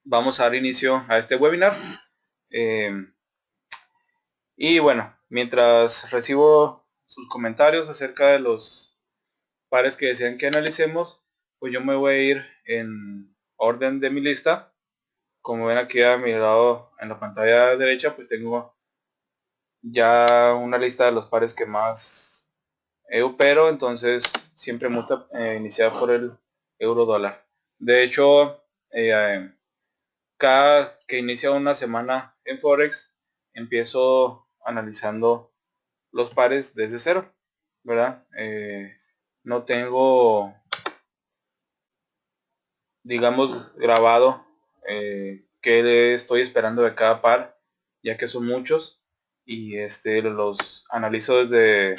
vamos a dar inicio a este webinar. Y bueno, mientras recibo sus comentarios acerca de los pares que desean que analicemos, pues yo me voy a ir en orden de mi lista. Como ven aquí a mi lado en la pantalla derecha, pues tengo ya una lista de los pares que más opero, entonces siempre me gusta iniciar por el euro dólar. De hecho, cada que inicia una semana en Forex, empiezo analizando los pares desde cero, ¿verdad? No tengo, digamos, grabado qué estoy esperando de cada par, ya que son muchos, y los analizo desde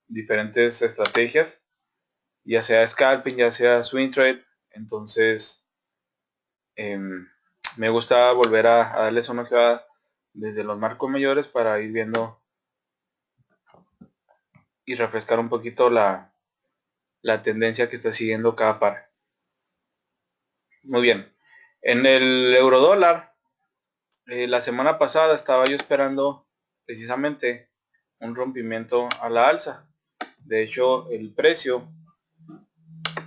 diferentes estrategias, ya sea scalping, ya sea swing trade. Entonces me gusta volver a darles una ojeada desde los marcos mayores para ir viendo y refrescar un poquito la tendencia que está siguiendo cada par. Muy bien, en el euro dólar, la semana pasada estaba yo esperando precisamente un rompimiento a la alza. De hecho, el precio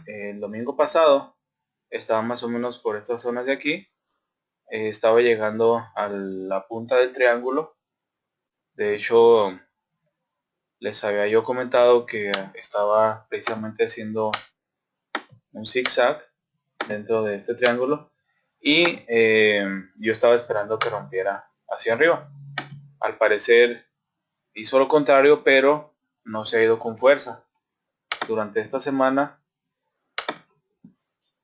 el domingo pasado estaba más o menos por estas zonas de aquí. Estaba llegando a la punta del triángulo. De hecho, les había yo comentado que estaba precisamente haciendo un zigzag dentro de este triángulo, y yo estaba esperando que rompiera hacia arriba. Al parecer hizo lo contrario, pero no se ha ido con fuerza. Durante esta semana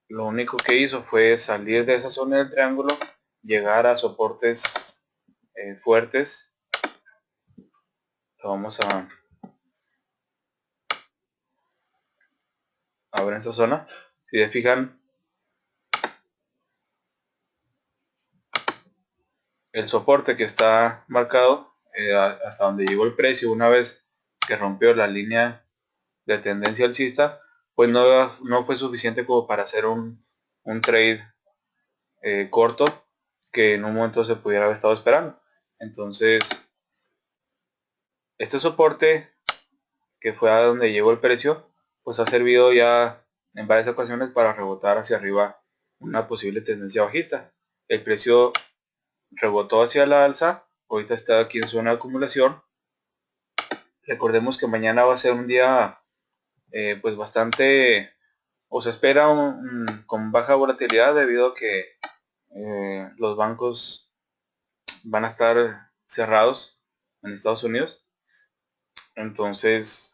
lo único que hizo fue salir de esa zona del triángulo, llegar a soportes fuertes. Lo vamos a ver en esta zona. Si se fijan, el soporte que está marcado hasta donde llegó el precio, una vez que rompió la línea de tendencia alcista, pues no fue suficiente como para hacer un trade corto que en un momento se pudiera haber estado esperando. Entonces, este soporte, que fue a donde llegó el precio, pues ha servido ya en varias ocasiones para rebotar hacia arriba una posible tendencia bajista. El precio rebotó hacia la alza, ahorita está aquí en zona de acumulación. Recordemos que mañana va a ser un día pues bastante, o se espera con baja volatilidad, debido a que los bancos van a estar cerrados en Estados Unidos. Entonces,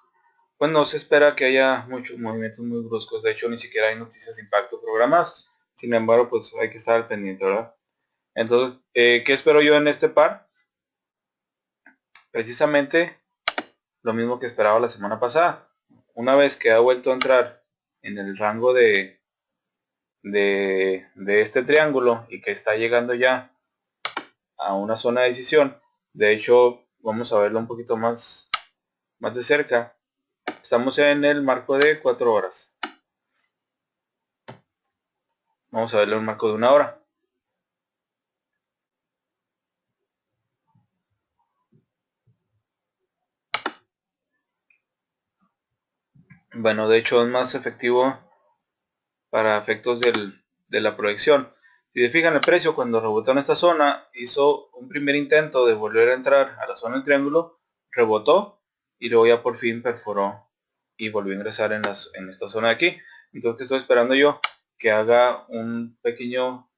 pues no se espera que haya muchos movimientos muy bruscos. De hecho, ni siquiera hay noticias de impacto programadas. Sin embargo, pues hay que estar al pendiente, ¿verdad? Entonces, ¿qué espero yo en este par? Precisamente lo mismo que esperaba la semana pasada. Una vez que ha vuelto a entrar en el rango de este triángulo y que está llegando ya a una zona de decisión, de hecho vamos a verlo un poquito más de cerca. Estamos en el marco de 4 horas. Vamos a verlo en un marco de 1 hora. Bueno, de hecho es más efectivo para efectos de la proyección. Si se fijan, el precio cuando rebotó en esta zona hizo un primer intento de volver a entrar a la zona del triángulo, rebotó y luego ya por fin perforó y volvió a ingresar en esta zona de aquí. Entonces, ¿qué estoy esperando yo? Que haga un pequeño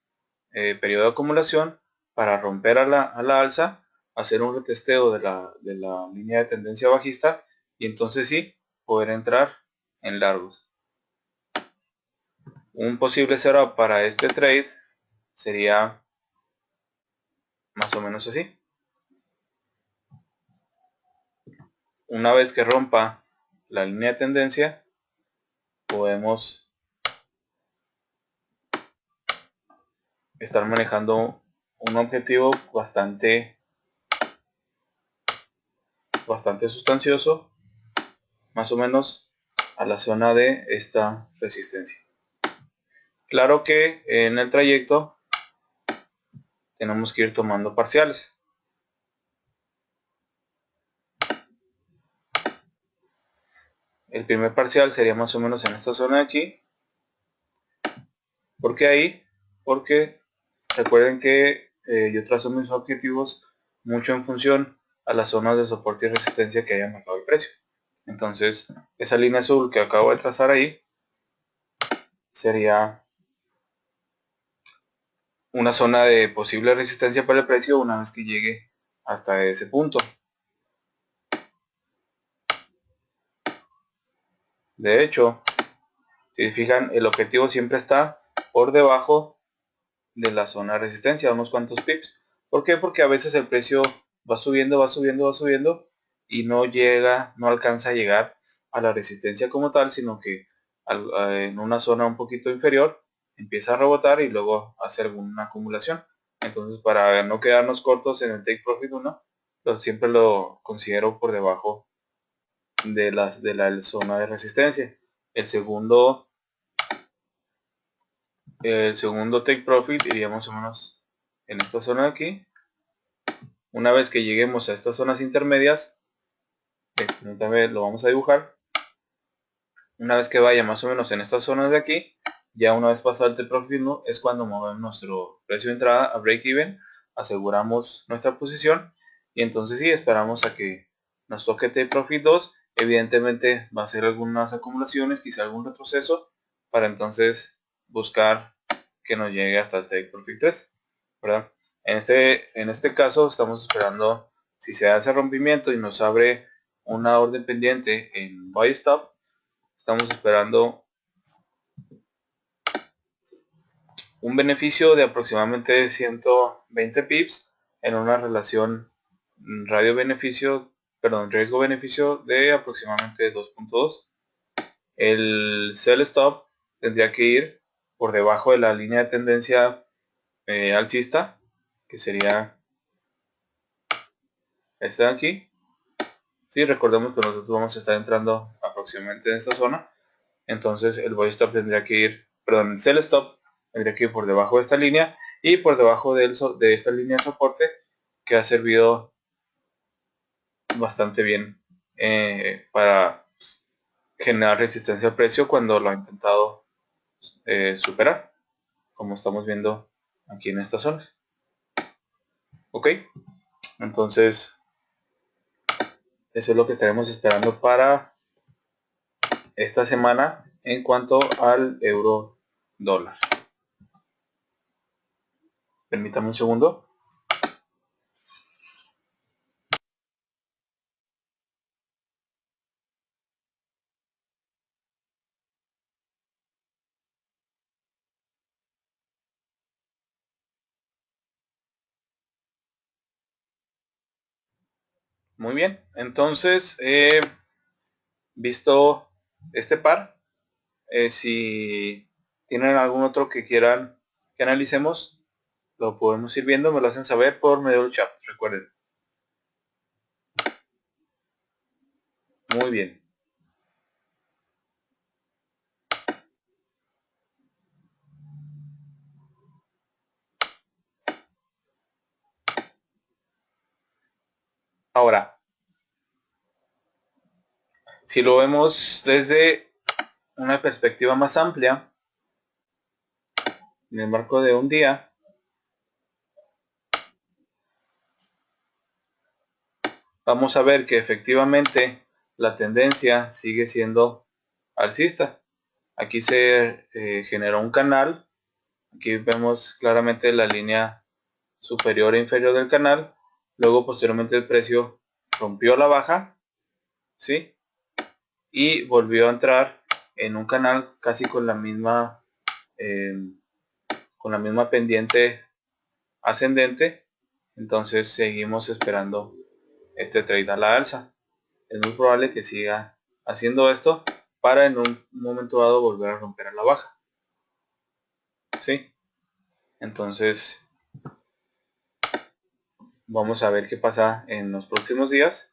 periodo de acumulación para romper a la alza, hacer un retesteo de la línea de tendencia bajista, y entonces sí poder entrar en largos. Un posible setup para este trade sería más o menos así. Una vez que rompa la línea de tendencia, podemos estar manejando un objetivo bastante sustancioso, más o menos a la zona de esta resistencia. Claro que en el trayecto tenemos que ir tomando parciales. El primer parcial sería más o menos en esta zona de aquí. ¿Por qué ahí? Porque recuerden que yo trazo mis objetivos mucho en función a las zonas de soporte y resistencia que haya marcado el precio. Entonces, esa línea azul que acabo de trazar ahí sería una zona de posible resistencia para el precio una vez que llegue hasta ese punto. De hecho, si se fijan, el objetivo siempre está por debajo de la zona de resistencia, unos cuantos pips. ¿Por qué? Porque a veces el precio va subiendo, va subiendo, va subiendo y no llega, no alcanza a llegar a la resistencia como tal, sino que en una zona un poquito inferior empieza a rebotar y luego hace alguna acumulación. Entonces, para no quedarnos cortos en el take profit 1, siempre lo considero por debajo de la zona de resistencia. El segundo take profit iría más o menos en esta zona de aquí. Una vez que lleguemos a estas zonas intermedias, también lo vamos a dibujar. Una vez que vaya más o menos en estas zonas de aquí, ya una vez pasado el take profit 1 es cuando movemos nuestro precio de entrada a break even, aseguramos nuestra posición y entonces sí, esperamos a que nos toque take profit 2. Evidentemente va a ser algunas acumulaciones, quizá algún retroceso, para entonces buscar que nos llegue hasta el take profit 3, ¿verdad? En este caso estamos esperando, si se hace rompimiento y nos abre una orden pendiente en buy stop, estamos esperando un beneficio de aproximadamente 120 pips en una relación riesgo-beneficio de aproximadamente 2.2. El sell stop tendría que ir por debajo de la línea de tendencia alcista, que sería esta de aquí. Sí, recordemos que nosotros vamos a estar entrando aproximadamente en esta zona. Entonces el buy stop tendría que ir, perdón, el sell stop tendría que ir por debajo de esta línea y por debajo de esta línea de soporte que ha servido bastante bien para generar resistencia al precio cuando lo ha intentado superar, como estamos viendo aquí en estas zonas. Ok, entonces eso es lo que estaremos esperando para esta semana en cuanto al euro dólar. Permítame un segundo. Muy bien, entonces visto este par, si tienen algún otro que quieran que analicemos, lo podemos ir viendo, me lo hacen saber por medio del chat, recuerden. Muy bien. Ahora, si lo vemos desde una perspectiva más amplia, en el marco de un día, vamos a ver que efectivamente la tendencia sigue siendo alcista. Aquí se generó un canal, aquí vemos claramente la línea superior e inferior del canal, luego posteriormente el precio rompió la baja, ¿sí? Y volvió a entrar en un canal casi eh, con la misma pendiente ascendente. Entonces seguimos esperando este trade a la alza. Es muy probable que siga haciendo esto para en un momento dado volver a romper a la baja, ¿sí? Entonces vamos a ver qué pasa en los próximos días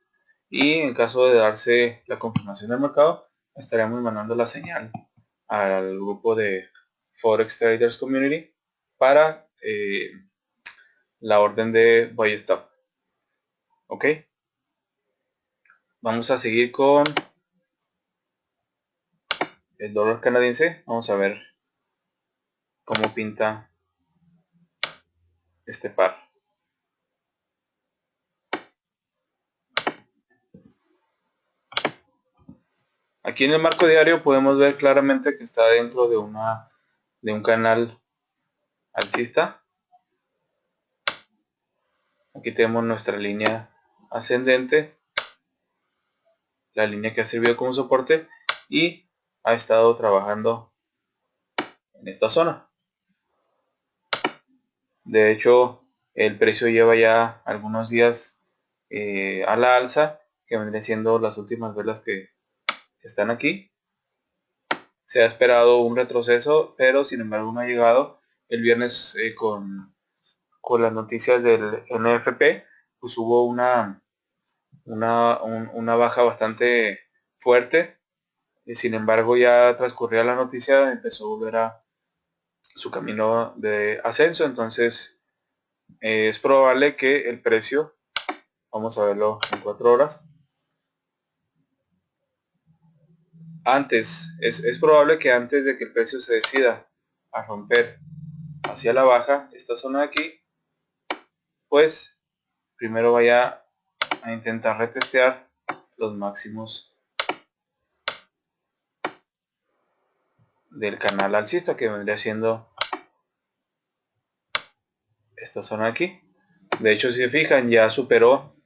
y en caso de darse la confirmación del mercado estaremos mandando la señal al grupo de Forex Traders Community para la orden de buy stop. Ok, vamos a seguir con el dólar canadiense. Vamos a ver cómo pinta este par. Aquí en el marco diario podemos ver claramente que está dentro de un canal alcista. Aquí tenemos nuestra línea ascendente, la línea que ha servido como soporte y ha estado trabajando en esta zona. De hecho, el precio lleva ya algunos días a la alza, que vendrían siendo las últimas velas que están aquí. Se ha esperado un retroceso, pero sin embargo no ha llegado. El viernes con las noticias del NFP, pues hubo una baja bastante fuerte. Sin embargo, ya transcurría la noticia, empezó a volver a su camino de ascenso. Entonces es probable que el precio, vamos a verlo en 4 horas, es probable que antes de que el precio se decida a romper hacia la baja esta zona de aquí, pues primero vaya a intentar retestear los máximos del canal alcista, que vendría siendo esta zona de aquí. De hecho, si se fijan, ya superó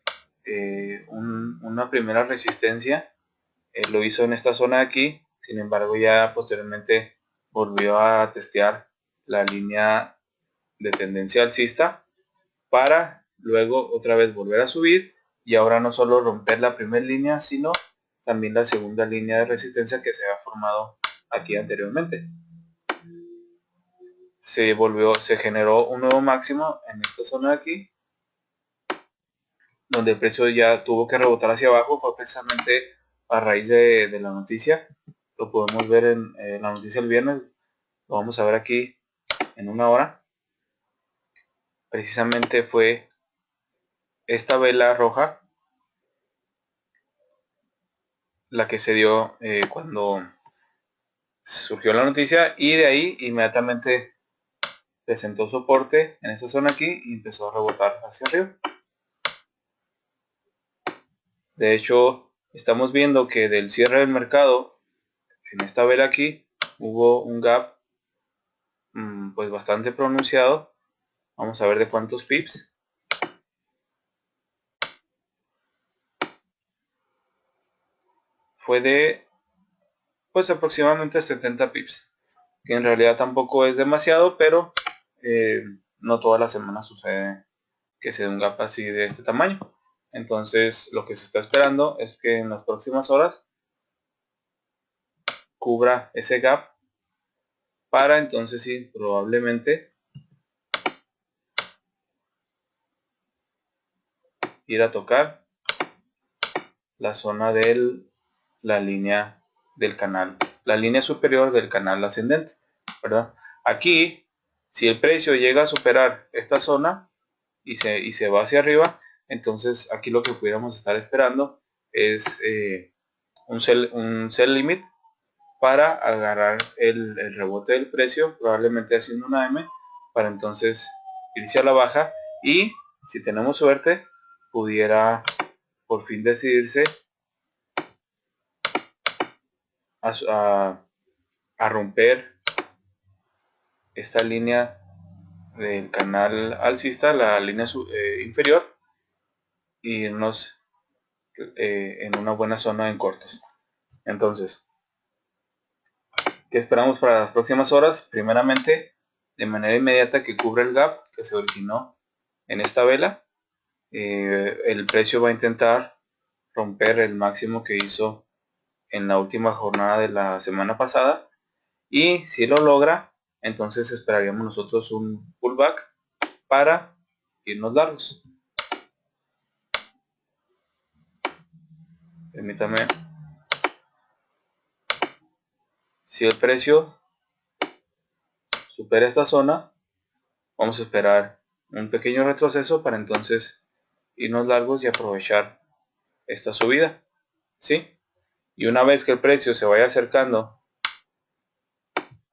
una primera resistencia. Lo hizo en esta zona de aquí. Sin embargo, ya posteriormente volvió a testear la línea de tendencia alcista para luego otra vez volver a subir, y ahora no solo romper la primera línea, sino también la segunda línea de resistencia que se había formado aquí anteriormente. Se generó un nuevo máximo en esta zona de aquí, donde el precio ya tuvo que rebotar hacia abajo. Fue precisamente a raíz de la noticia. Lo podemos ver en la noticia del viernes, lo vamos a ver aquí en una hora. Precisamente fue esta vela roja la que se dio cuando surgió la noticia, y de ahí inmediatamente presentó soporte en esta zona aquí y empezó a rebotar hacia arriba. De hecho, estamos viendo que del cierre del mercado en esta vela aquí hubo un gap pues bastante pronunciado. Vamos a ver de cuántos pips. Fue de pues aproximadamente 70 pips, que en realidad tampoco es demasiado, pero no todas las semanas sucede que se dé un gap así de este tamaño. Entonces lo que se está esperando es que en las próximas horas cubra ese gap, para entonces sí, probablemente ir a tocar la zona de la línea del canal, la línea superior del canal ascendente, ¿verdad? Aquí, si el precio llega a superar esta zona y se va hacia arriba, entonces aquí lo que pudiéramos estar esperando es un sell limit para agarrar el rebote del precio, probablemente haciendo una M, para entonces irse a la baja, y si tenemos suerte pudiera por fin decidirse a romper esta línea del canal alcista, la línea inferior, y irnos en una buena zona en cortos. Entonces, ¿qué esperamos para las próximas horas? Primeramente, de manera inmediata, que cubra el gap que se originó en esta vela. El precio va a intentar romper el máximo que hizo en la última jornada de la semana pasada, y si lo logra, entonces esperaríamos nosotros un pullback para irnos largos. Permítame. Si el precio supera esta zona, vamos a esperar un pequeño retroceso para entonces irnos largos y aprovechar esta subida, ¿sí? Y una vez que el precio se vaya acercando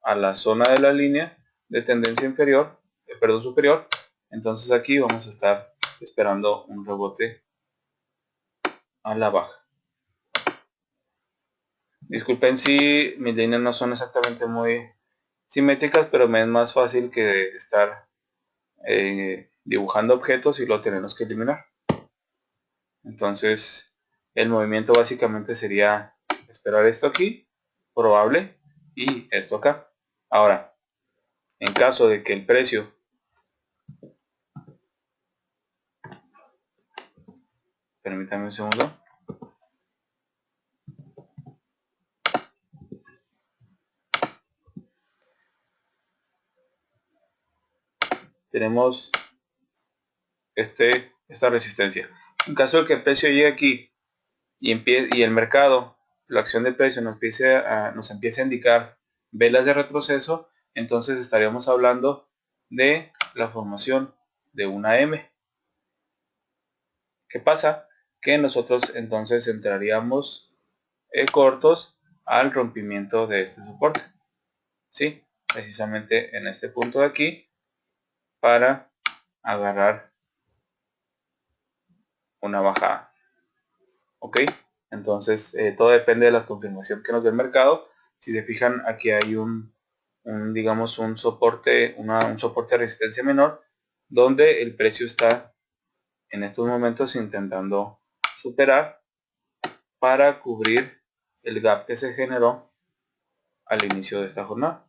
a la zona de la línea de tendencia inferior, perdón, superior, entonces aquí vamos a estar esperando un rebote a la baja. Disculpen si mis líneas no son exactamente muy simétricas, pero me es más fácil que estar dibujando objetos y lo tenemos que eliminar. Entonces el movimiento básicamente sería esperar esto aquí, probable, y esto acá. Ahora, en caso de que el precio permítame un segundo. Tenemos esta resistencia. En caso de que el precio llegue aquí y el mercado, la acción de precio nos empiece a indicar velas de retroceso, entonces estaríamos hablando de la formación de una M. ¿Qué pasa? Que nosotros entonces entraríamos cortos al rompimiento de este soporte. ¿Sí? Precisamente en este punto de aquí para agarrar una bajada. ¿Ok? Entonces todo depende de la confirmación que nos dé el mercado. Si se fijan, aquí hay digamos un soporte, un soporte de resistencia menor, donde el precio está en estos momentos intentando superar para cubrir el gap que se generó al inicio de esta jornada.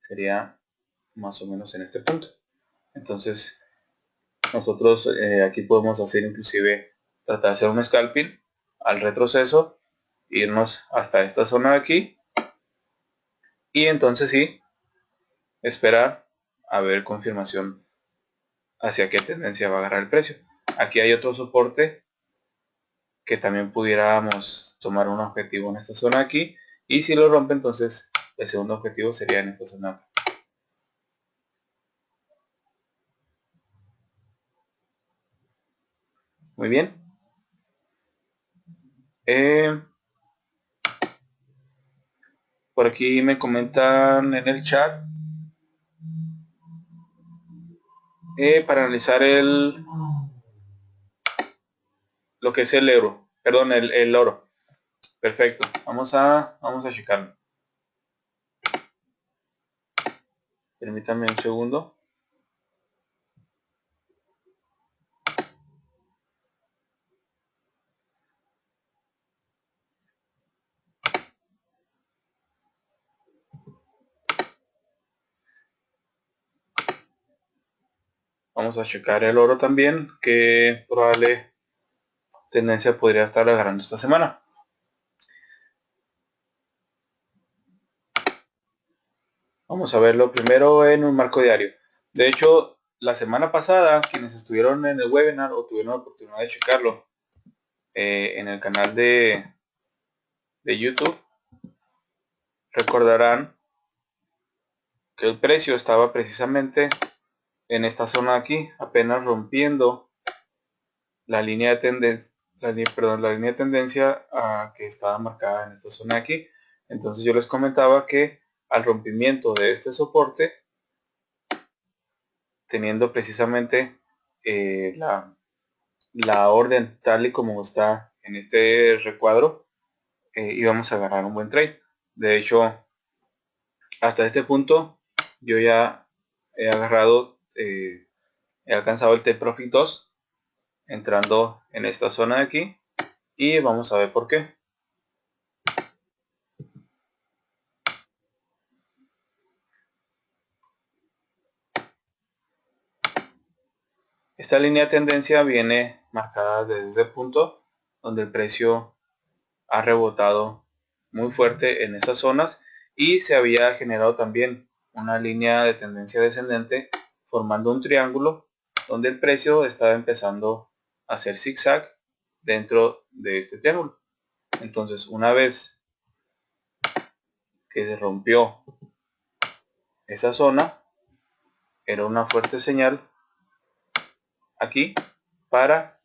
Sería más o menos en este punto. Entonces nosotros aquí podemos hacer inclusive tratar de hacer un scalping al retroceso, irnos hasta esta zona de aquí y entonces sí esperar a ver confirmación hacia qué tendencia va a agarrar el precio. Aquí hay otro soporte que también pudiéramos tomar un objetivo en esta zona aquí, y si lo rompe entonces el segundo objetivo sería en esta zona. Muy bien. Por aquí me comentan en el chat para analizar lo que es el euro, perdón, el oro. Perfecto, vamos a checarlo. Permítame un segundo. Vamos a checar el oro también, que probable tendencia podría estar agarrando esta semana. Vamos a verlo primero en un marco diario. De hecho, la semana pasada, quienes estuvieron en el webinar o tuvieron la oportunidad de checarlo en el canal de YouTube, recordarán que el precio estaba precisamente en esta zona de aquí, apenas rompiendo la línea de tendencia, la línea de tendencia que estaba marcada en esta zona de aquí. Entonces yo les comentaba que al rompimiento de este soporte, teniendo precisamente la orden tal y como está en este recuadro, íbamos a agarrar un buen trade. De hecho, hasta este punto yo ya he agarrado, he alcanzado el T-Profit 2 entrando en esta zona de aquí, y vamos a ver por qué. Esta línea de tendencia viene marcada desde el punto donde el precio ha rebotado muy fuerte en esas zonas y se había generado también una línea de tendencia descendente formando un triángulo donde el precio estaba empezando a hacer zigzag dentro de este triángulo. Entonces, una vez que se rompió esa zona, era una fuerte señal aquí para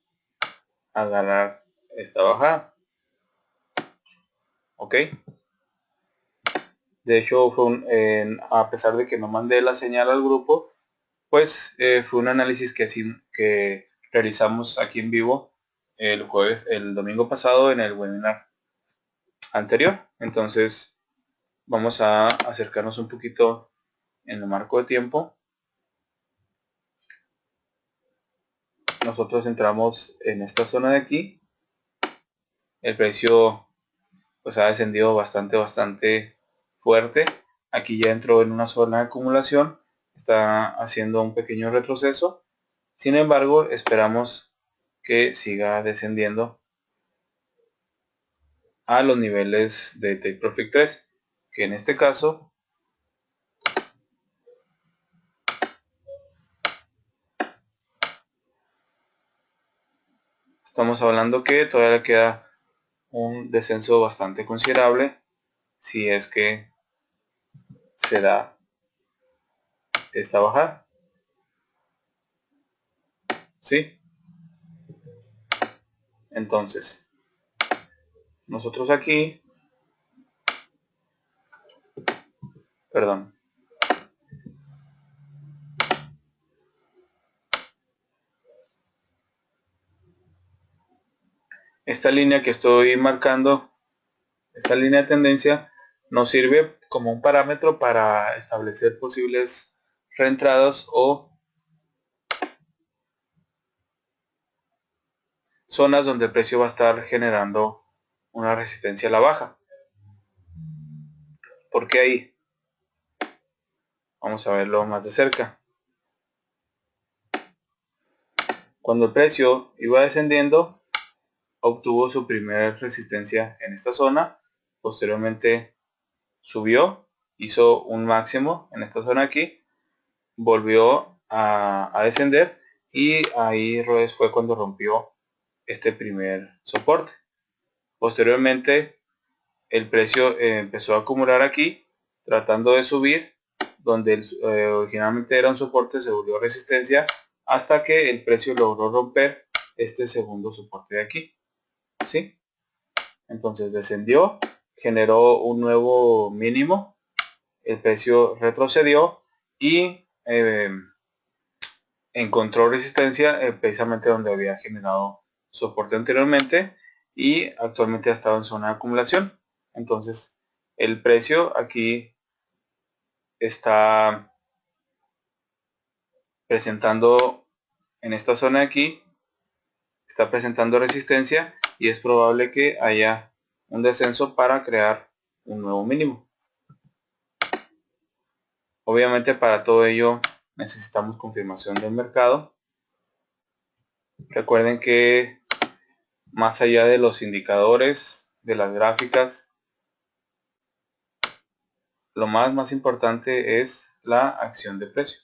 agarrar esta bajada. Ok, de hecho a pesar de que no mandé la señal al grupo, pues fue un análisis que realizamos aquí en vivo el domingo pasado en el webinar anterior. Entonces vamos a acercarnos un poquito en el marco de tiempo. Nosotros entramos en esta zona de aquí. El precio pues ha descendido bastante fuerte. Aquí ya entró en una zona de acumulación, está haciendo un pequeño retroceso. Sin embargo, esperamos que siga descendiendo a los niveles de Take Profit 3, que en este caso estamos hablando que todavía queda un descenso bastante considerable si es que se da esta bajada. ¿Sí? Entonces, nosotros aquí, perdón, esta línea que estoy marcando, esta línea de tendencia, nos sirve como un parámetro para establecer posibles reentradas o zonas donde el precio va a estar generando una resistencia a la baja. ¿Por qué ahí? Vamos a verlo más de cerca. Cuando el precio iba descendiendo, obtuvo su primera resistencia en esta zona. Posteriormente subió, hizo un máximo en esta zona aquí, volvió a descender y ahí fue cuando rompió este primer soporte. Posteriormente el precio empezó a acumular aquí, tratando de subir, donde originalmente era un soporte, se volvió resistencia, hasta que el precio logró romper este segundo soporte de aquí. ¿Sí? Entonces descendió, generó un nuevo mínimo, el precio retrocedió y encontró resistencia precisamente donde había generado soporte anteriormente y actualmente ha estado en zona de acumulación. Entonces el precio aquí está presentando, en esta zona de aquí está presentando resistencia y es probable que haya un descenso para crear un nuevo mínimo. Obviamente para todo ello necesitamos confirmación del mercado. Recuerden que más allá de los indicadores, de las gráficas, lo más importante es la acción de precio.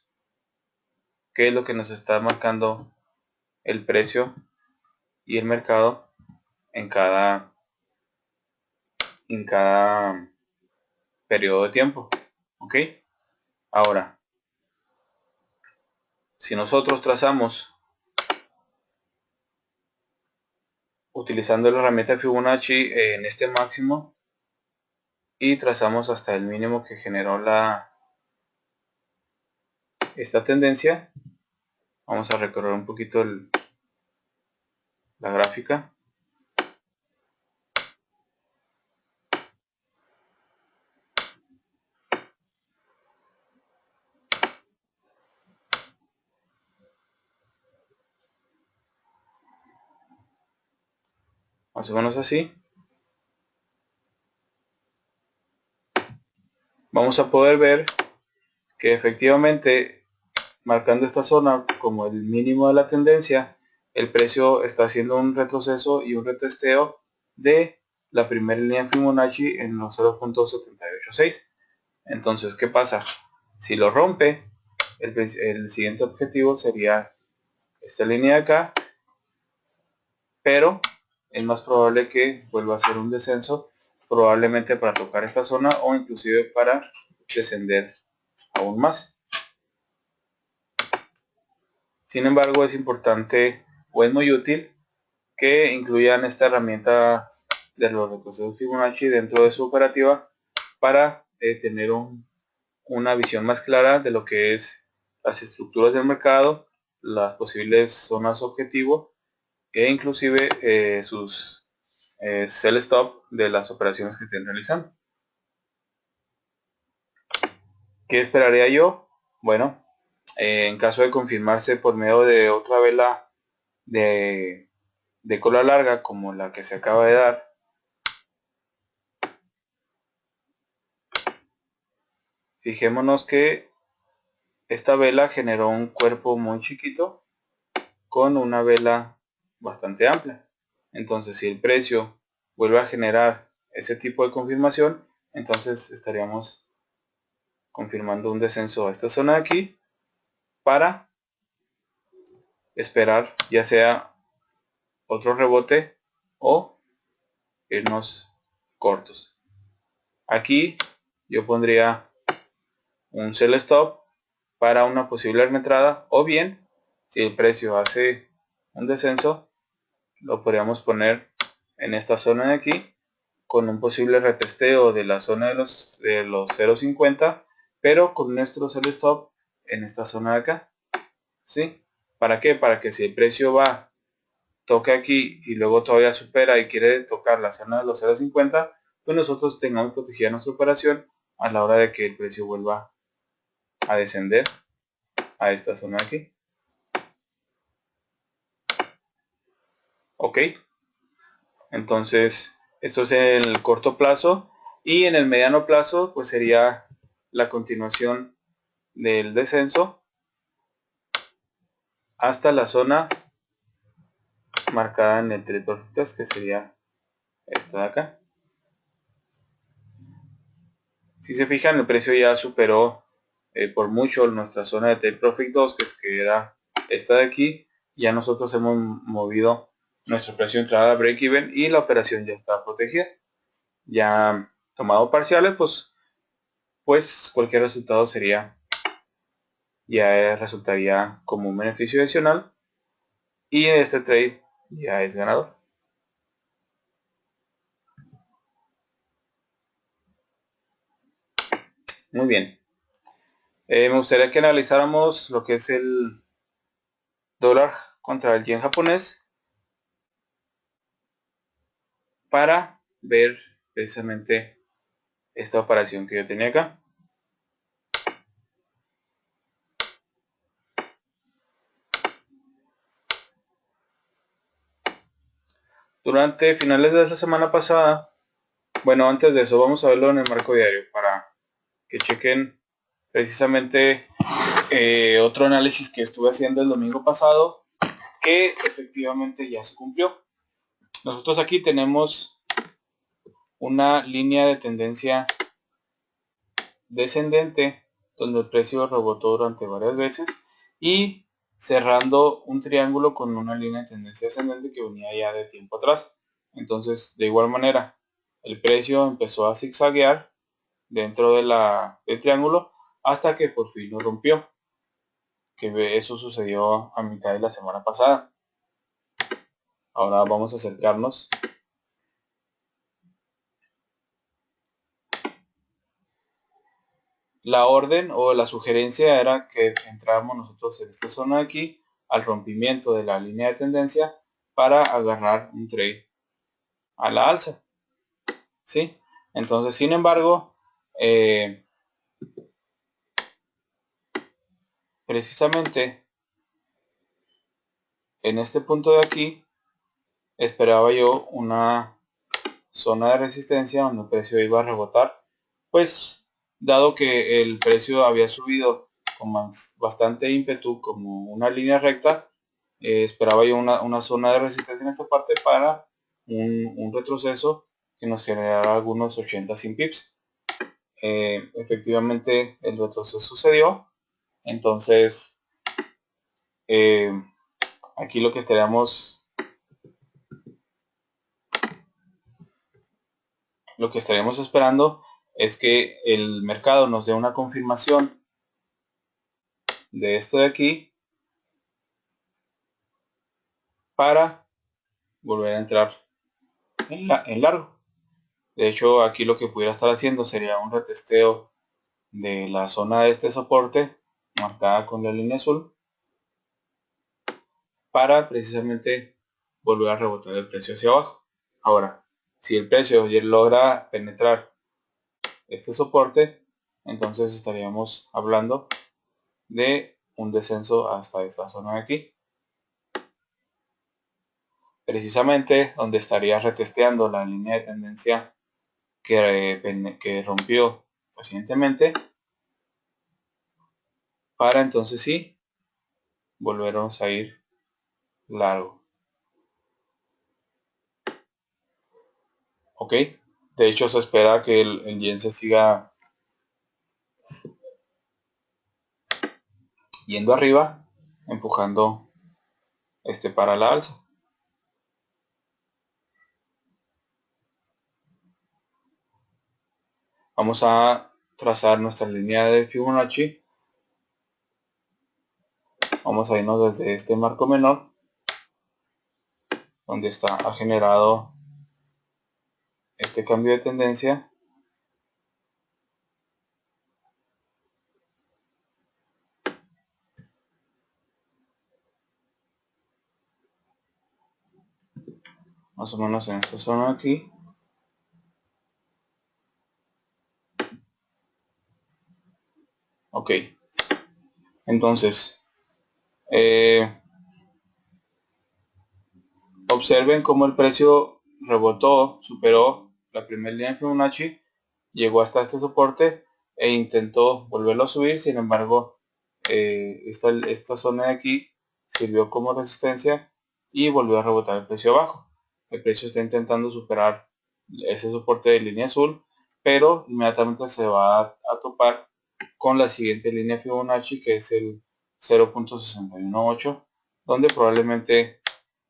¿Qué es lo que nos está marcando el precio y el mercado en cada periodo de tiempo? ¿Ok? Ahora, si nosotros trazamos utilizando la herramienta Fibonacci en este máximo y trazamos hasta el mínimo que generó esta tendencia, vamos a recorrer un poquito la gráfica. Más o menos así. Vamos a poder ver que efectivamente, marcando esta zona como el mínimo de la tendencia, el precio está haciendo un retroceso y un retesteo de la primera línea Fibonacci en los 0.786. Entonces, ¿qué pasa? Si lo rompe, el siguiente objetivo sería esta línea de acá, pero es más probable que vuelva a hacer un descenso, probablemente para tocar esta zona o inclusive para descender aún más. Sin embargo, es importante o es muy útil que incluyan esta herramienta de los retrocesos Fibonacci dentro de su operativa para tener una visión más clara de lo que es las estructuras del mercado, las posibles zonas objetivo e inclusive sus sell stop de las operaciones que estén realizando. ¿Qué esperaría yo? Bueno, en caso de confirmarse por medio de otra vela de cola larga como la que se acaba de dar, fijémonos que esta vela generó un cuerpo muy chiquito con una vela bastante amplia. Entonces, si el precio vuelve a generar ese tipo de confirmación, entonces estaríamos confirmando un descenso a esta zona de aquí para esperar ya sea otro rebote o irnos cortos. Aquí yo pondría un sell stop para una posible entrada, o bien si el precio hace un descenso lo podríamos poner en esta zona de aquí con un posible retesteo de la zona de los 0.50, pero con nuestro sell stop en esta zona de acá. ¿Sí? ¿Para qué? Para que si el precio va, toque aquí y luego todavía supera y quiere tocar la zona de los 0.50, pues nosotros tengamos protegida nuestra operación a la hora de que el precio vuelva a descender a esta zona de aquí. Ok, entonces esto es en el corto plazo, y en el mediano plazo pues sería la continuación del descenso hasta la zona marcada en el trade profit test, que sería esta de acá. Si se fijan, el precio ya superó por mucho nuestra zona de take profit 2, que era esta de aquí. Ya nosotros hemos movido nuestro precio de entrada a break even y la operación ya está protegida. Ya tomado parciales, pues cualquier resultado ya resultaría como un beneficio adicional, y este trade ya es ganador. Muy bien. Me gustaría que analizáramos lo que es el dólar contra el yen japonés para ver precisamente esta operación que yo tenía acá. Durante finales de la semana pasada, bueno, antes de eso vamos a verlo en el marco diario para que chequen precisamente otro análisis que estuve haciendo el domingo pasado, que efectivamente ya se cumplió. Nosotros aquí tenemos una línea de tendencia descendente donde el precio rebotó durante varias veces y cerrando un triángulo con una línea de tendencia ascendente que venía ya de tiempo atrás. Entonces, de igual manera, el precio empezó a zigzaguear dentro del triángulo hasta que por fin lo rompió, que eso sucedió a mitad de la semana pasada. Ahora vamos a acercarnos. La orden o la sugerencia era que entráramos nosotros en esta zona de aquí al rompimiento de la línea de tendencia para agarrar un trade a la alza. ¿Sí? Entonces, sin embargo, precisamente en este punto de aquí esperaba yo una zona de resistencia donde el precio iba a rebotar, pues dado que el precio había subido con bastante ímpetu como una línea recta, esperaba yo una zona de resistencia en esta parte para un retroceso que nos generara algunos 80-100 pips. Efectivamente el retroceso sucedió. Entonces aquí lo que estaríamos esperando es que el mercado nos dé una confirmación de esto de aquí para volver a entrar en largo. De hecho, aquí lo que pudiera estar haciendo sería un retesteo de la zona de este soporte marcada con la línea azul para precisamente volver a rebotar el precio hacia abajo. Ahora, si el precio logra penetrar este soporte, entonces estaríamos hablando de un descenso hasta esta zona de aquí, precisamente donde estaría retesteando la línea de tendencia que rompió recientemente, para entonces sí volvernos a ir largo. Ok, de hecho se espera que el yen se siga yendo arriba, empujando para la alza. Vamos a trazar nuestra línea de Fibonacci. Vamos a irnos desde este marco menor, donde ha generado este cambio de tendencia. Más o menos en esta zona aquí. Ok, entonces observen cómo el precio rebotó, superó la primera línea de Fibonacci, llegó hasta este soporte e intentó volverlo a subir. Sin embargo, esta zona de aquí sirvió como resistencia y volvió a rebotar el precio abajo. El precio está intentando superar ese soporte de línea azul, pero inmediatamente se va a topar con la siguiente línea Fibonacci, que es el 0.618, donde probablemente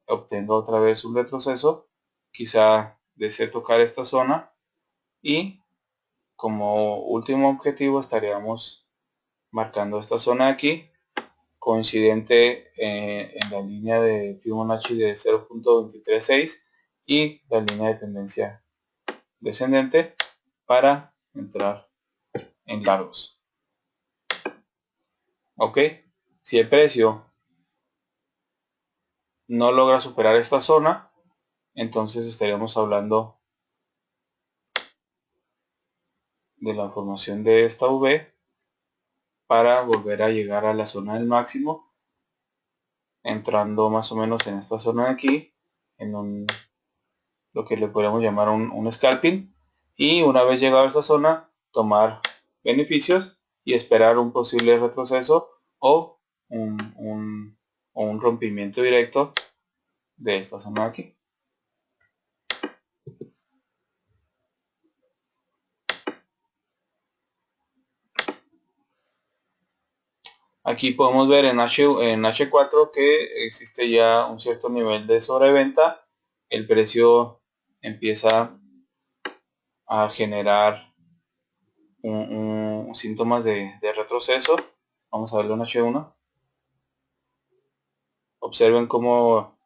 obtenga otra vez un retroceso, quizá desee tocar esta zona, y como último objetivo estaríamos marcando esta zona de aquí, coincidente en la línea de Fibonacci de 0.236 y la línea de tendencia descendente, para entrar en largos. Ok, si el precio no logra superar esta zona, entonces estaríamos hablando de la formación de esta V para volver a llegar a la zona del máximo, entrando más o menos en esta zona de aquí, en lo que le podemos llamar un scalping, y una vez llegado a esta zona, tomar beneficios y esperar un posible retroceso o un rompimiento directo de esta zona de aquí. Aquí podemos ver en H4 que existe ya un cierto nivel de sobreventa. El precio empieza a generar síntomas de retroceso. Vamos a verlo en H1. Observen cómo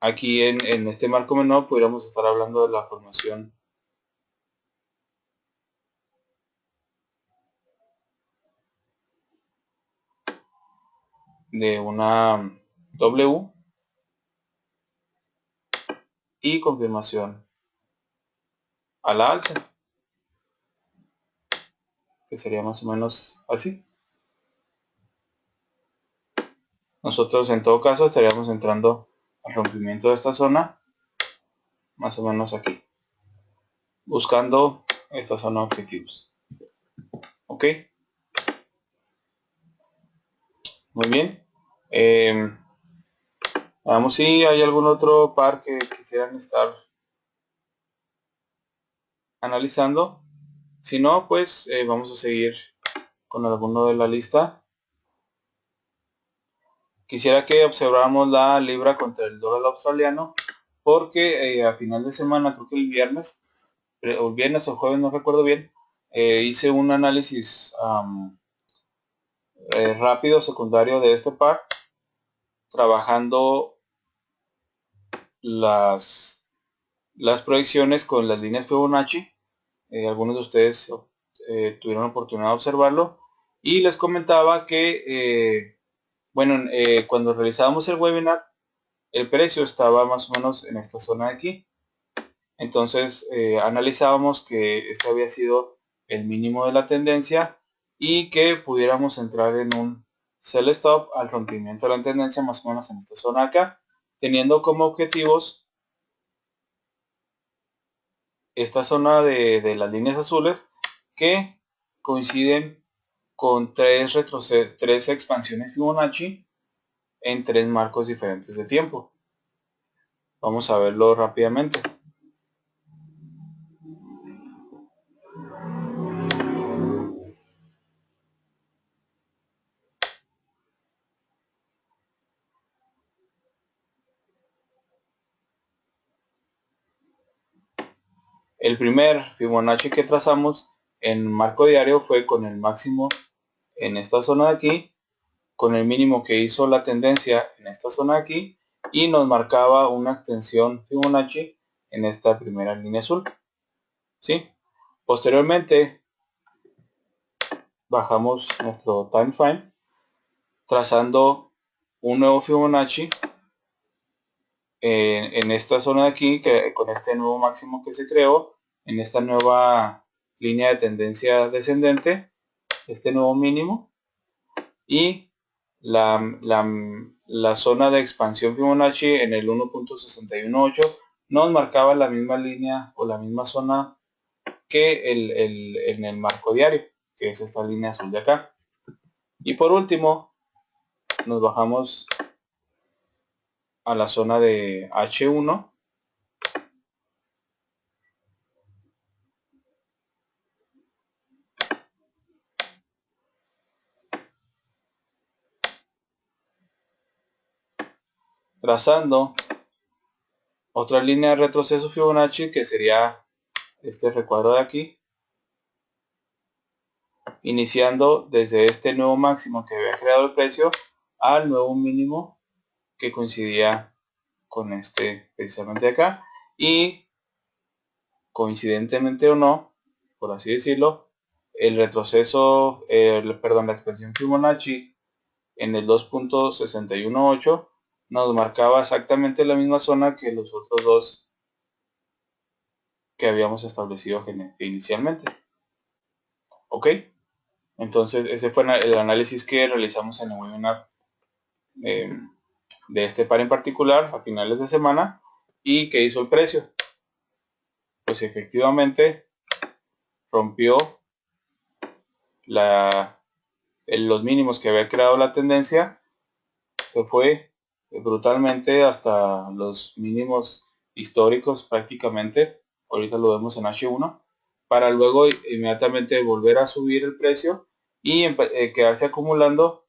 aquí en este marco menor pudiéramos estar hablando de la formación de una W y confirmación a la alza, que sería más o menos así. Nosotros en todo caso estaríamos entrando al rompimiento de esta zona, más o menos aquí, buscando esta zona de objetivos. Ok, muy bien. Vamos si hay algún otro par que quisieran estar analizando. Si no, pues vamos a seguir con alguno de la lista. Quisiera que observáramos la libra contra el dólar australiano, porque a final de semana, creo que el viernes o jueves, no recuerdo bien, hice un análisis rápido secundario de este par, trabajando las proyecciones con las líneas Fibonacci. Algunos de ustedes tuvieron la oportunidad de observarlo, y les comentaba que cuando realizábamos el webinar, el precio estaba más o menos en esta zona de aquí. Entonces analizábamos que este había sido el mínimo de la tendencia y que pudiéramos entrar en un sell stop al rompimiento de la tendencia más o menos en esta zona acá, teniendo como objetivos esta zona de las líneas azules, que coinciden con tres expansiones Fibonacci en tres marcos diferentes de tiempo. Vamos a verlo rápidamente. El primer Fibonacci que trazamos en marco diario fue con el máximo en esta zona de aquí, con el mínimo que hizo la tendencia en esta zona de aquí, y nos marcaba una extensión Fibonacci en esta primera línea azul. ¿Sí? Posteriormente bajamos nuestro time frame trazando un nuevo Fibonacci en esta zona de aquí, que con este nuevo máximo que se creó en esta nueva línea de tendencia descendente, este nuevo mínimo, y la zona de expansión Fibonacci en el 1.618 nos marcaba la misma línea o la misma zona que en el marco diario, que es esta línea azul de acá. Y por último nos bajamos a la zona de H1, trazando otra línea de retroceso Fibonacci, que sería este recuadro de aquí, iniciando desde este nuevo máximo que había creado el precio al nuevo mínimo que coincidía con este precisamente acá, y coincidentemente o no, por así decirlo, el retroceso, la expansión Fibonacci en el 2.618 nos marcaba exactamente la misma zona que los otros dos que habíamos establecido inicialmente. Ok, entonces ese fue el análisis que realizamos en el webinar de este par en particular a finales de semana. ¿Y qué hizo el precio? Pues efectivamente rompió los mínimos que había creado la tendencia, se fue brutalmente hasta los mínimos históricos prácticamente, ahorita lo vemos en H1, para luego inmediatamente volver a subir el precio y quedarse acumulando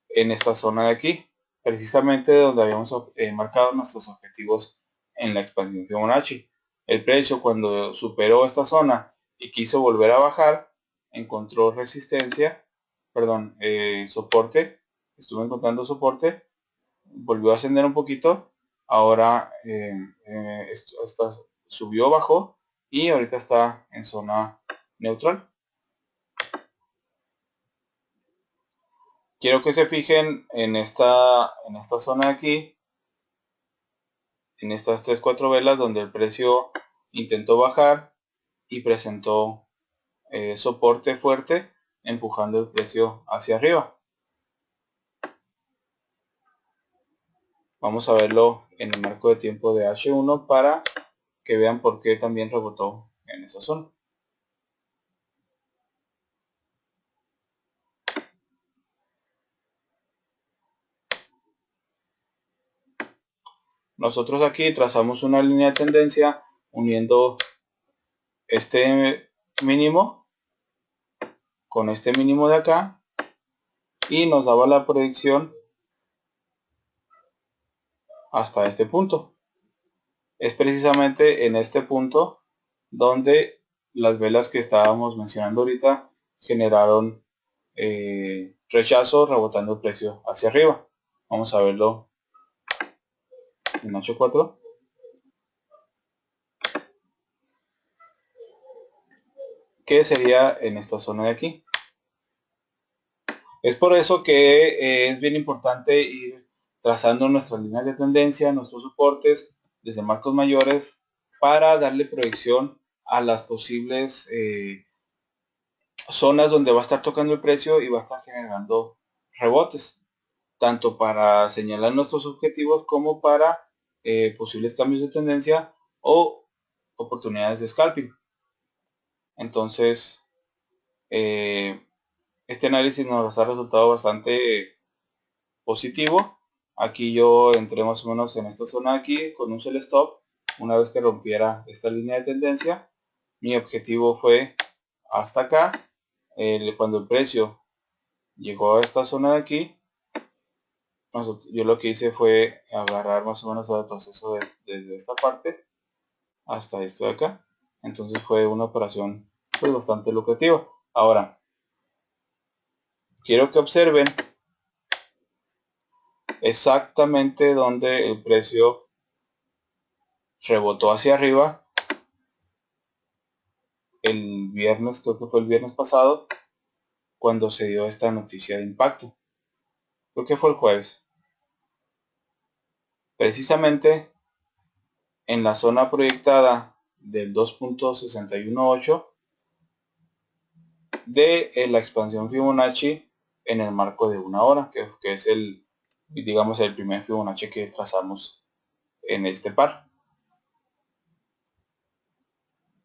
en esta zona de aquí, precisamente donde habíamos marcado nuestros objetivos en la expansión Fibonacci. El precio, cuando superó esta zona y quiso volver a bajar, encontró resistencia, perdón, soporte, estuve encontrando soporte, volvió a ascender un poquito, ahora subió, bajó y ahorita está en zona neutral. Quiero que se fijen en esta zona de aquí, en estas 3-4 velas donde el precio intentó bajar y presentó soporte fuerte, empujando el precio hacia arriba. Vamos a verlo en el marco de tiempo de H1 para que vean por qué también rebotó en esa zona. Nosotros aquí trazamos una línea de tendencia uniendo este mínimo con este mínimo de acá, y nos daba la proyección hasta este punto. Es precisamente en este punto donde las velas que estábamos mencionando ahorita generaron rechazo, rebotando el precio hacia arriba. Vamos a verlo en H4, que sería en esta zona de aquí. Es por eso que es bien importante ir trazando nuestras líneas de tendencia, nuestros soportes desde marcos mayores para darle proyección a las posibles zonas donde va a estar tocando el precio y va a estar generando rebotes, tanto para señalar nuestros objetivos como para posibles cambios de tendencia o oportunidades de scalping. Entonces, este análisis nos ha resultado bastante positivo. Aquí yo entré más o menos en esta zona de aquí con un sell stop. Una vez que rompiera esta línea de tendencia, mi objetivo fue hasta acá. Cuando el precio llegó a esta zona de aquí, yo lo que hice fue agarrar más o menos el proceso desde esta parte hasta esto de acá. Entonces fue una operación pues bastante lucrativa. Ahora, quiero que observen exactamente donde el precio rebotó hacia arriba el viernes, creo que fue el viernes pasado, cuando se dio esta noticia de impacto. Creo que fue el jueves. Precisamente en la zona proyectada del 2.618 de la expansión Fibonacci en el marco de una hora, que es el, digamos, el primer Fibonacci que trazamos en este par.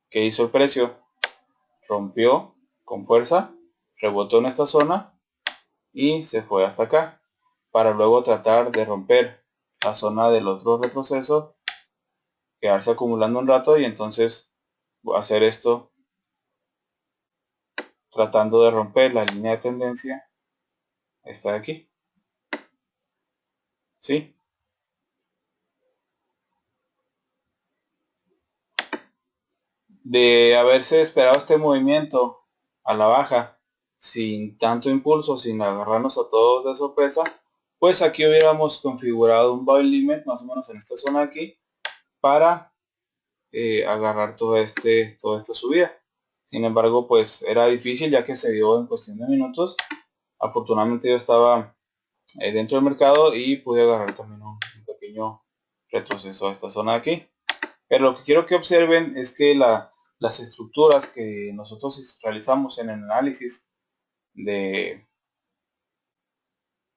¿Qué hizo el precio? Rompió con fuerza, rebotó en esta zona y se fue hasta acá, para luego tratar de romper la zona del otro retroceso, quedarse acumulando un rato y entonces hacer esto tratando de romper la línea de tendencia, esta de aquí. ¿Sí? De haberse esperado este movimiento a la baja sin tanto impulso, sin agarrarnos a todos de sorpresa, pues aquí hubiéramos configurado un buy limit más o menos en esta zona de aquí para agarrar toda esta subida. Sin embargo, pues era difícil ya que se dio en cuestión de minutos. Afortunadamente yo estaba dentro del mercado y pude agarrar también un pequeño retroceso a esta zona de aquí. Pero lo que quiero que observen es que las estructuras que nosotros realizamos en el análisis de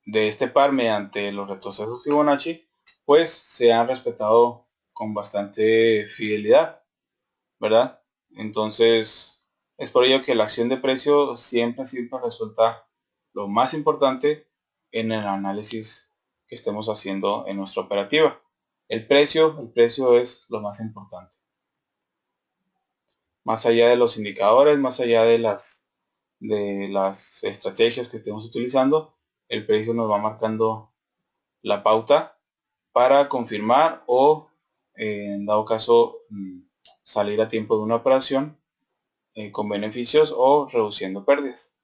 este par mediante los retrocesos Fibonacci, pues se han respetado con bastante fidelidad, ¿verdad? Entonces, es por ello que la acción de precio siempre resulta lo más importante en el análisis que estemos haciendo en nuestra operativa. El precio es lo más importante. Más allá de los indicadores, más allá de las estrategias que estemos utilizando, el precio nos va marcando la pauta para confirmar o en dado caso salir a tiempo de una operación con beneficios o reduciendo pérdidas.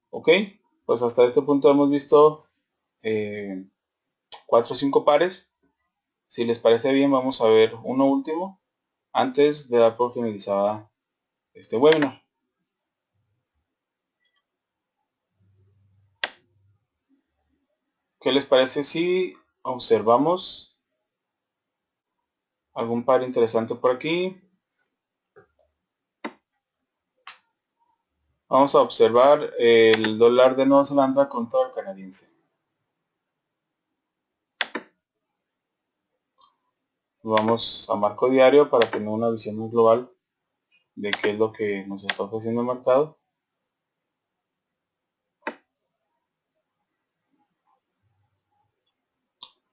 Ok, pues hasta este punto hemos visto 4 o 5 pares. Si les parece bien, vamos a ver uno último antes de dar por finalizada este webinar. ¿Qué les parece si observamos algún par interesante por aquí? Vamos a observar el dólar de Nueva Zelanda contra el canadiense. Vamos a marco diario para tener una visión muy global de qué es lo que nos está ofreciendo el mercado.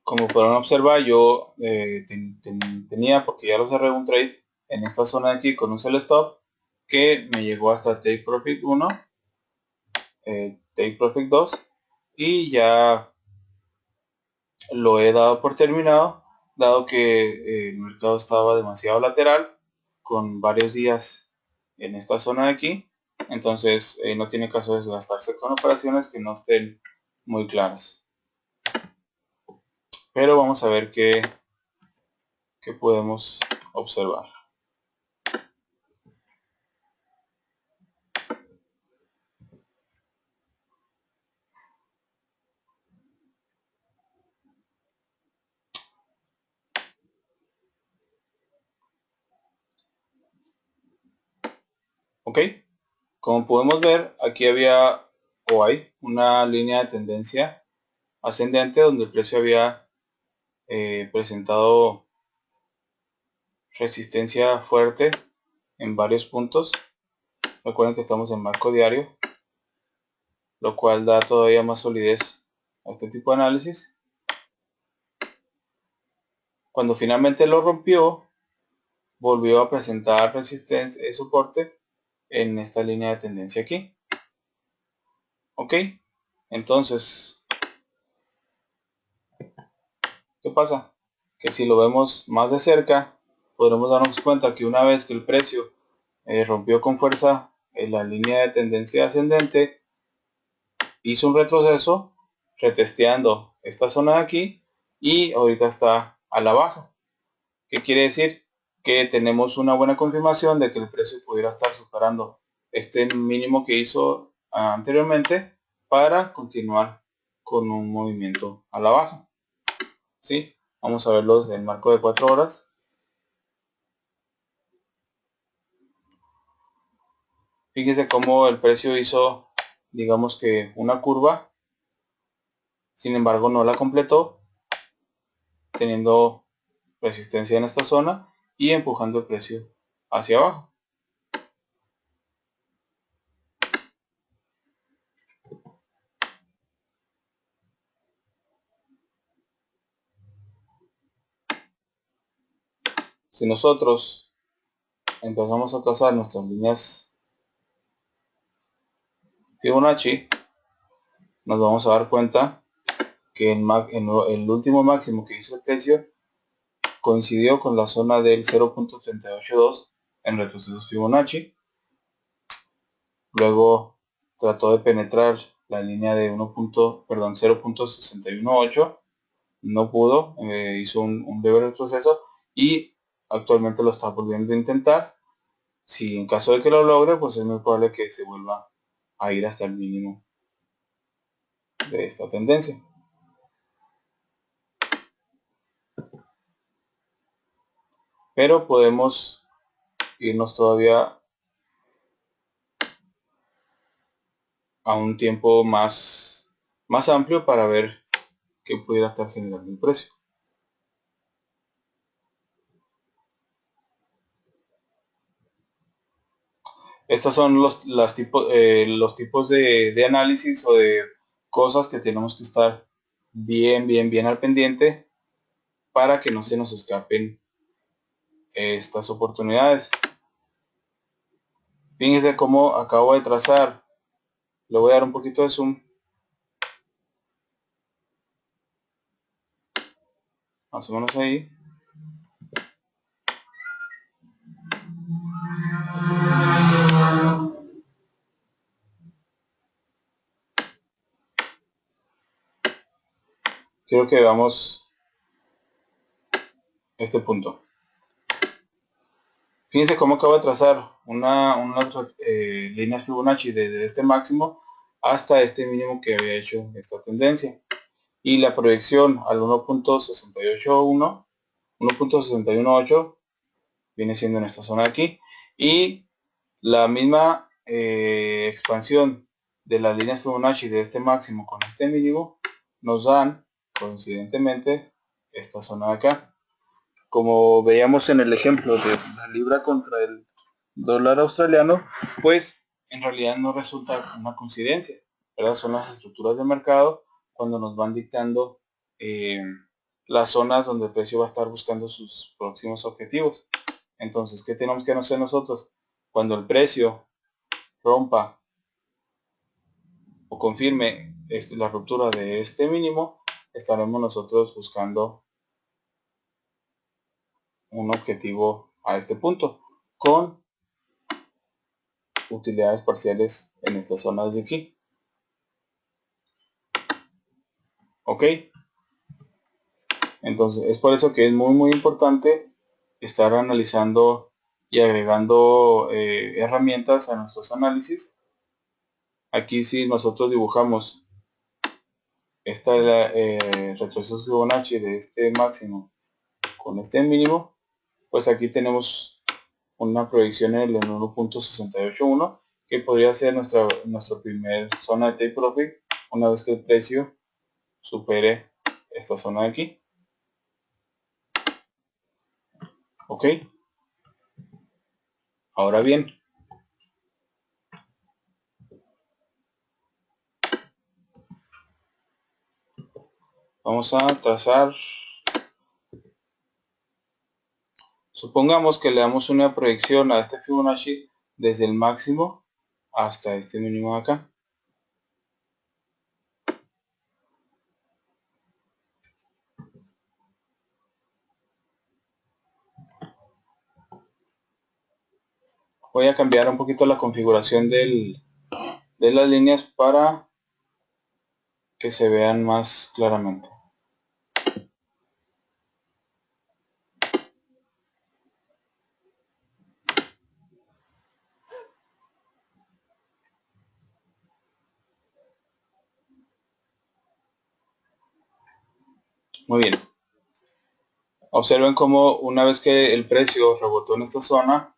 Como podrán observar, yo tenía, porque ya lo cerré un trade en esta zona de aquí con un sell stop que me llegó hasta take profit 1, take profit 2 y ya lo he dado por terminado, dado que el mercado estaba demasiado lateral con varios días en esta zona de aquí. Entonces no tiene caso desgastarse con operaciones que no estén muy claras. Pero vamos a ver qué podemos observar. Ok, como podemos ver, aquí había o hay una línea de tendencia ascendente donde el precio había presentado resistencia fuerte en varios puntos. Recuerden que estamos en marco diario, lo cual da todavía más solidez a este tipo de análisis. Cuando finalmente lo rompió, volvió a presentar resistencia y soporte en esta línea de tendencia aquí. Ok, entonces, ¿qué pasa? Que si lo vemos más de cerca, podremos darnos cuenta que una vez que el precio rompió con fuerza en la línea de tendencia ascendente, hizo un retroceso retesteando esta zona de aquí y ahorita está a la baja. ¿Qué quiere decir? Que tenemos una buena confirmación de que el precio pudiera estar superando este mínimo que hizo anteriormente para continuar con un movimiento a la baja. ¿Sí? Vamos a verlos en el marco de 4 horas. Fíjense cómo el precio hizo, digamos que una curva, sin embargo no la completó, teniendo resistencia en esta zona y empujando el precio hacia abajo. Si nosotros empezamos a trazar nuestras líneas Fibonacci, nos vamos a dar cuenta que el último máximo que hizo el precio coincidió con la zona del 0.382 en retrocesos Fibonacci. Luego trató de penetrar la línea de 0.618, no pudo, hizo un breve retroceso y actualmente lo está volviendo a intentar. Si en caso de que lo logre, pues es muy probable que se vuelva a ir hasta el mínimo de esta tendencia. Pero podemos irnos todavía a un tiempo más amplio para ver qué pudiera estar generando el precio. Estos son los tipos de análisis o de cosas que tenemos que estar bien al pendiente para que no se nos escapen estas oportunidades. Fíjense cómo acabo de trazar. Le voy a dar un poquito de zoom. Más o menos ahí. Quiero que veamos este punto. Fíjense cómo acabo de trazar una línea Fibonacci desde este máximo hasta este mínimo que había hecho esta tendencia. Y la proyección al 1.618 viene siendo en esta zona de aquí. Y la misma expansión de las líneas Fibonacci de este máximo con este mínimo nos dan coincidentemente esta zona de acá. Como veíamos en el ejemplo de la libra contra el dólar australiano, pues en realidad no resulta una coincidencia, ¿verdad? Son las estructuras de mercado cuando nos van dictando las zonas donde el precio va a estar buscando sus próximos objetivos. Entonces, ¿qué tenemos que hacer nosotros? Cuando el precio rompa o confirme la ruptura de este mínimo, estaremos nosotros buscando un objetivo a este punto con utilidades parciales en esta zona desde aquí. Ok, entonces es por eso que es muy importante estar analizando y agregando herramientas a nuestros análisis. Aquí si nosotros dibujamos esta retroceso Fibonacci de este máximo con este mínimo, pues aquí tenemos una proyección en el 1.681 que podría ser nuestra primer zona de take profit una vez que el precio supere esta zona de aquí. Ok, ahora bien, vamos a trazar, supongamos que le damos una proyección a este Fibonacci desde el máximo hasta este mínimo de acá. Voy a cambiar un poquito la configuración de las líneas para que se vean más claramente. Muy bien. Observen cómo una vez que el precio rebotó en esta zona,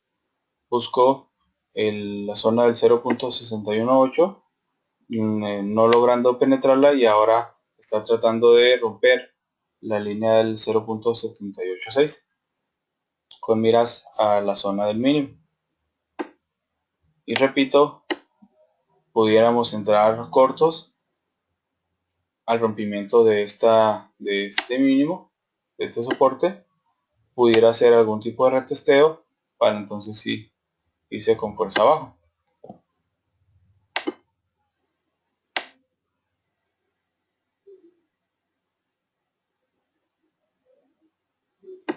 buscó la zona del 0.618, no logrando penetrarla, y ahora está tratando de romper la línea del 0.786 con miras a la zona del mínimo. Y repito, pudiéramos entrar cortos al rompimiento de este mínimo, de este soporte. Pudiera hacer algún tipo de retesteo para entonces sí irse con fuerza abajo.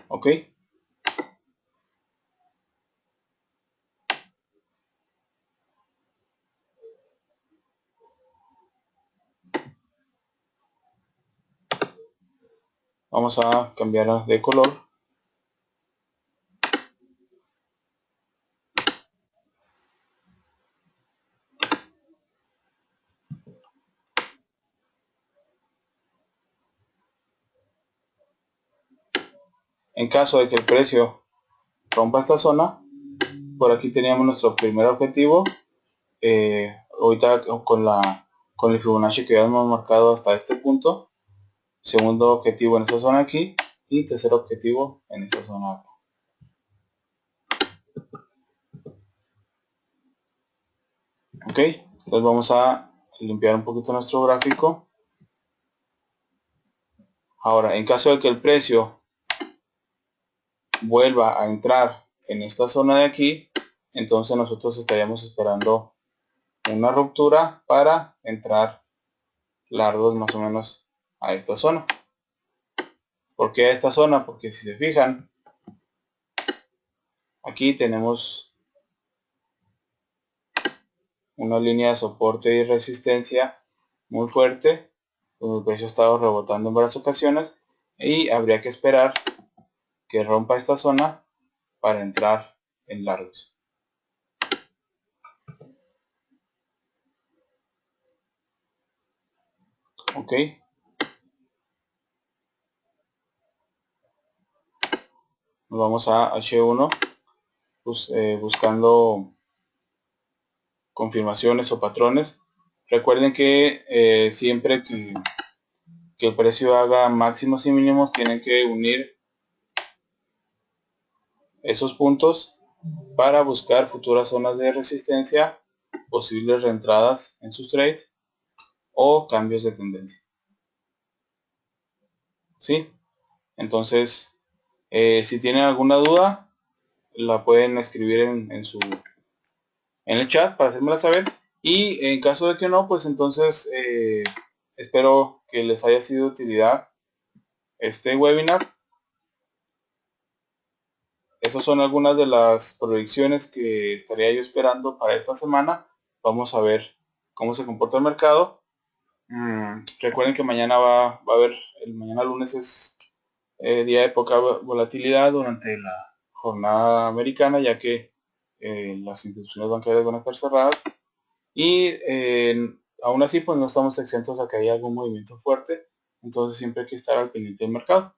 Ok, vamos a cambiar de color. En caso de que el precio rompa esta zona, por aquí teníamos nuestro primer objetivo. Ahorita con el Fibonacci que habíamos marcado hasta este punto, segundo objetivo en esta zona aquí, y tercer objetivo en esta zona acá. Ok, entonces vamos a limpiar un poquito nuestro gráfico. Ahora, en caso de que el precio vuelva a entrar en esta zona de aquí, entonces nosotros estaríamos esperando una ruptura para entrar largos más o menos a esta zona. ¿Por qué a esta zona? Porque si se fijan, aquí tenemos una línea de soporte y resistencia muy fuerte, donde el precio ha estado rebotando en varias ocasiones, y habría que esperar que rompa esta zona para entrar en largos. Ok, nos vamos a H1 buscando confirmaciones o patrones. Recuerden que siempre que el precio haga máximos y mínimos, tienen que unir esos puntos para buscar futuras zonas de resistencia, posibles reentradas en sus trades o cambios de tendencia. ¿Sí? Entonces, si tienen alguna duda, la pueden escribir en el chat para hacérmela saber, y en caso de que no, pues entonces espero que les haya sido de utilidad este webinar. Esas son algunas de las proyecciones que estaría yo esperando para esta semana. Vamos a ver cómo se comporta el mercado. Recuerden que mañana va a haber, el mañana lunes es día de poca volatilidad durante la jornada americana, ya que las instituciones bancarias van a estar cerradas. Y aún así, pues no estamos exentos a que haya algún movimiento fuerte. Entonces siempre hay que estar al pendiente del mercado.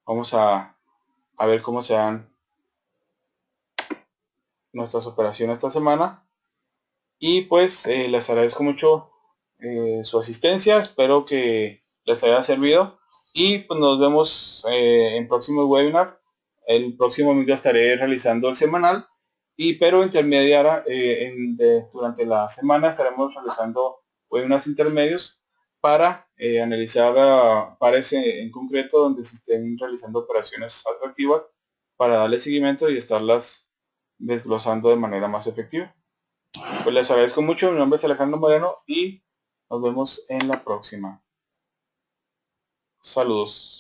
Vamos a ver cómo se dan nuestras operaciones esta semana. Y pues les agradezco mucho su asistencia. Espero que les haya servido. Y pues nos vemos en próximo webinar. El próximo domingo estaré realizando el semanal. Pero intermediara, durante la semana estaremos realizando webinars intermedios para analizar pares en concreto donde se estén realizando operaciones atractivas para darle seguimiento y estarlas desglosando de manera más efectiva. Pues les agradezco mucho, mi nombre es Alejandro Moreno y nos vemos en la próxima. Saludos.